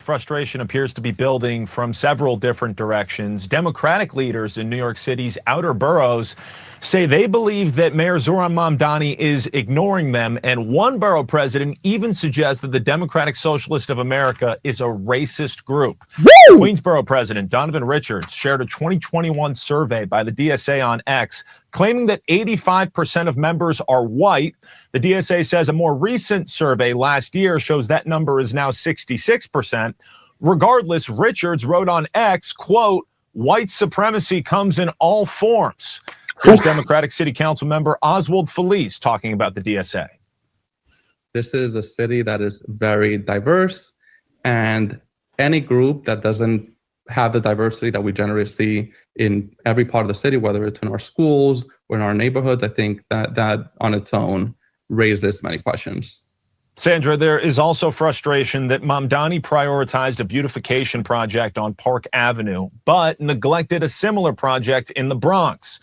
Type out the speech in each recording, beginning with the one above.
frustration appears to be building from several different directions. Democratic leaders in New York City's outer boroughs say they believe that Mayor Zohran Mamdani is ignoring them, and one borough president even suggests that the Democratic Socialist of America is a racist group. Woo! Queensborough President Donovan Richards shared a 2021 survey by the DSA on X, claiming that 85% of members are white. The DSA says a more recent survey last year shows that number is now 66%. Regardless, Richards wrote on X, quote, "White supremacy comes in all forms." Here's Democratic City Council member Oswald Felice talking about the DSA. This is a city that is very diverse, and any group that doesn't have the diversity that we generally see in every part of the city, whether it's in our schools or in our neighborhoods, I think that on its own raises many questions. Sandra, there is also frustration that Mamdani prioritized a beautification project on Park Avenue, but neglected a similar project in the Bronx.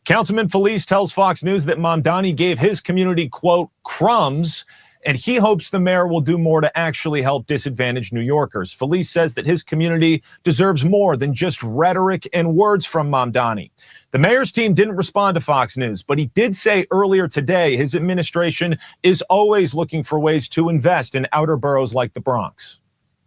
Councilman Felice tells Fox News that Mamdani gave his community, quote, crumbs, and he hopes the mayor will do more to actually help disadvantaged New Yorkers. Felice says that his community deserves more than just rhetoric and words from Mamdani. The mayor's team didn't respond to Fox News, but he did say earlier today his administration is always looking for ways to invest in outer boroughs like the Bronx.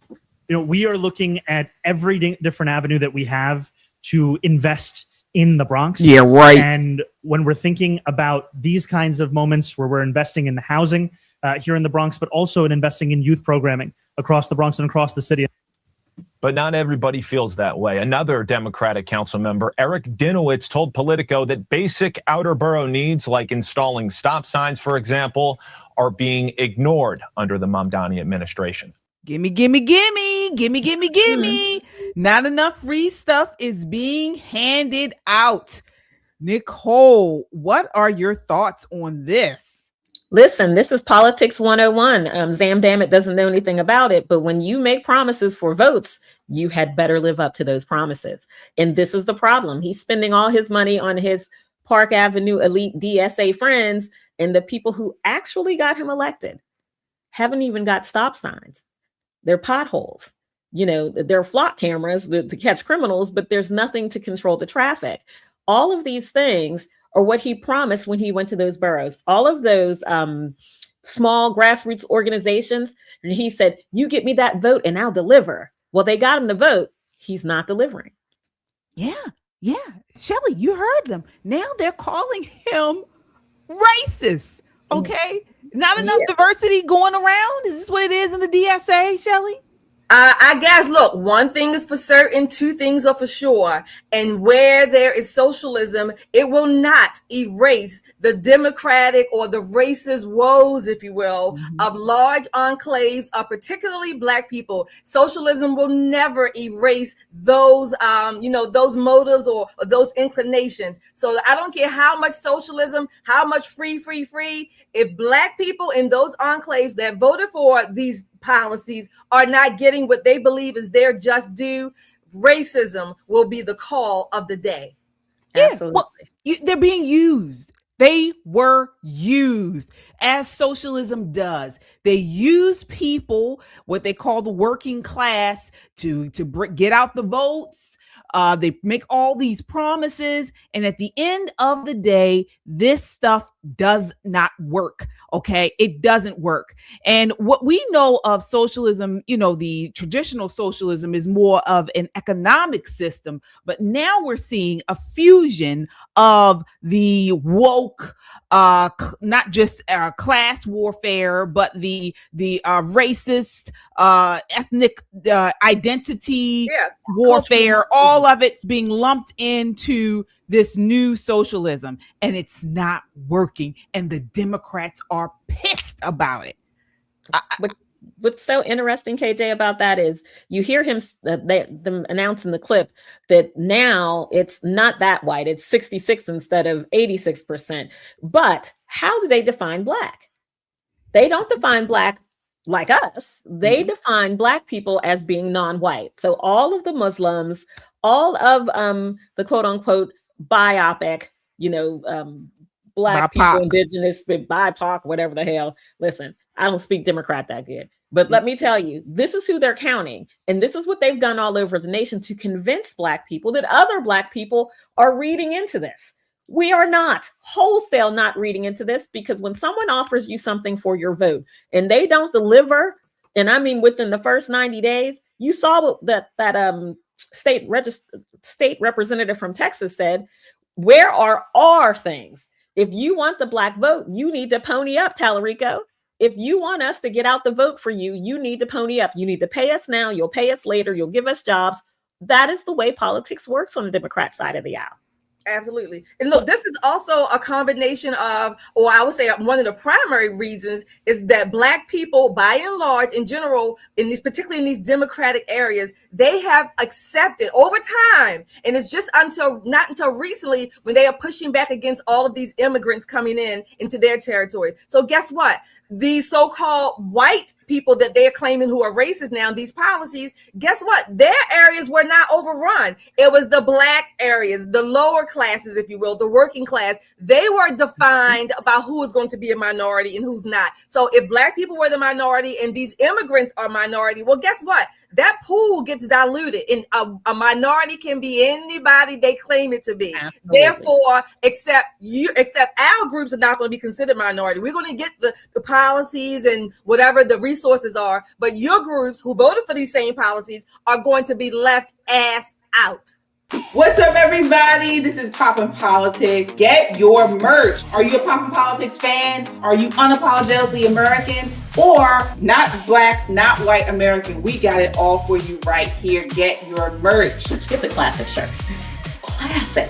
You know, we are looking at every different avenue that we have to invest in the Bronx. Yeah, right. And when we're thinking about these kinds of moments where we're investing in the housing here in the Bronx, but also in investing in youth programming across the Bronx and across the city. But not everybody feels that way. Another Democratic council member, Eric Dinowitz, told Politico that basic outer borough needs, like installing stop signs, for example, are being ignored under the Mamdani administration. Gimme, gimme, gimme, gimme, gimme, gimme. Not enough free stuff is being handed out. Nicole, what are your thoughts on this? Listen, this is politics 101. Zamdammit doesn't know anything about it, but when you make promises for votes, you had better live up to those promises. And this is the problem. He's spending all his money on his Park Avenue elite DSA friends, and the people who actually got him elected haven't even got stop signs. They're potholes. You know, there are flock cameras to catch criminals, but there's nothing to control the traffic. All of these things are what he promised when he went to those boroughs. All of those small grassroots organizations, and he said, you get me that vote and I'll deliver. Well, they got him the vote. He's not delivering. Yeah. Shelley, you heard them. Now they're calling him racist. Okay. Not enough diversity going around. Is this what it is in the DSA, Shelley? I guess, look, one thing is for certain, two things are for sure. And where there is socialism, it will not erase the democratic or the racist woes, if you will, of large enclaves of particularly Black people. Socialism will never erase those, those motives or those inclinations. So I don't care how much socialism, how much free. If Black people in those enclaves that voted for these policies are not getting what they believe is their just due, racism will be the call of the day. Yeah, Absolutely. well, they're being used. They were used as socialism does. They use people, what they call the working class, to get out the votes. They make all these promises, and at the end of the day, this stuff does not work. Okay, it doesn't work. And what we know of socialism, the traditional socialism is more of an economic system, but now we're seeing a fusion of the woke, not just class warfare, but the racist, ethnic identity warfare. All of it's being lumped into this new socialism, and it's not working. And the Democrats are pissed about it. What's so interesting, KJ, about that is you hear him them announce in the clip that now it's not that white, it's 66 instead of 86%. But how do they define Black? They don't define Black like us. They define Black people as being non-white. So all of the Muslims, all of the quote unquote biopic, Black people, indigenous, BIPOC, whatever the hell. Listen, I don't speak Democrat that good, But let me tell you, this is who they're counting. And this is what they've done all over the nation to convince Black people that other Black people are reading into this. We are not wholesale not reading into this, because when someone offers you something for your vote and they don't deliver, and I mean within the first 90 days, you saw what that state representative from Texas said. Where are our things? If you want the Black vote, you need to pony up, Tallarico. If you want us to get out the vote for you, you need to pony up. You need to pay us now. You'll pay us later. You'll give us jobs. That is the way politics works on the Democrat side of the aisle. Absolutely. And look, this is also a combination of, or I would say one of the primary reasons is that Black people, by and large, in general, particularly in these Democratic areas, they have accepted over time. And it's just not until recently when they are pushing back against all of these immigrants coming into their territory. So guess what? These so-called white people that they're claiming who are racist now, these policies, guess what? Their areas were not overrun. It was the Black areas, the lower classes, if you will, the working class. They were defined about who is going to be a minority and who's not. So if Black people were the minority and these immigrants are minority, well, guess what? That pool gets diluted, and a minority can be anybody they claim it to be. Absolutely. Therefore, except our groups are not going to be considered minority. We're going to get the policies and whatever the resources are, but your groups who voted for these same policies are going to be left ass out. What's up, everybody? This is Poppin' Politics. Get your merch. Are you a Poppin' Politics fan? Are you unapologetically American? Or not Black, not white American? We got it all for you right here. Get your merch. Get the classic shirt. Classic.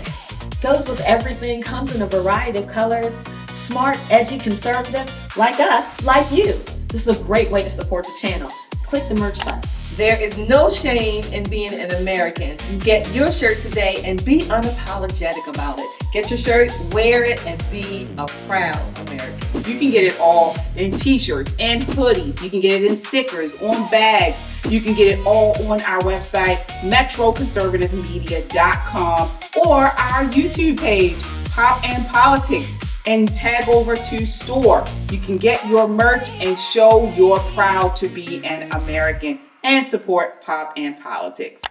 Goes with everything, comes in a variety of colors. Smart, edgy, conservative, like us, like you. This is a great way to support the channel. Click the merch button. There is no shame in being an American. You get your shirt today and be unapologetic about it. Get your shirt, wear it, and be a proud American. You can get it all in t-shirts and hoodies. You can get it in stickers, on bags. You can get it all on our website, metroconservativemedia.com, or our YouTube page, Pop and Politics, and tag over to store. You can get your merch and show you're proud to be an American and support Pop and Politics.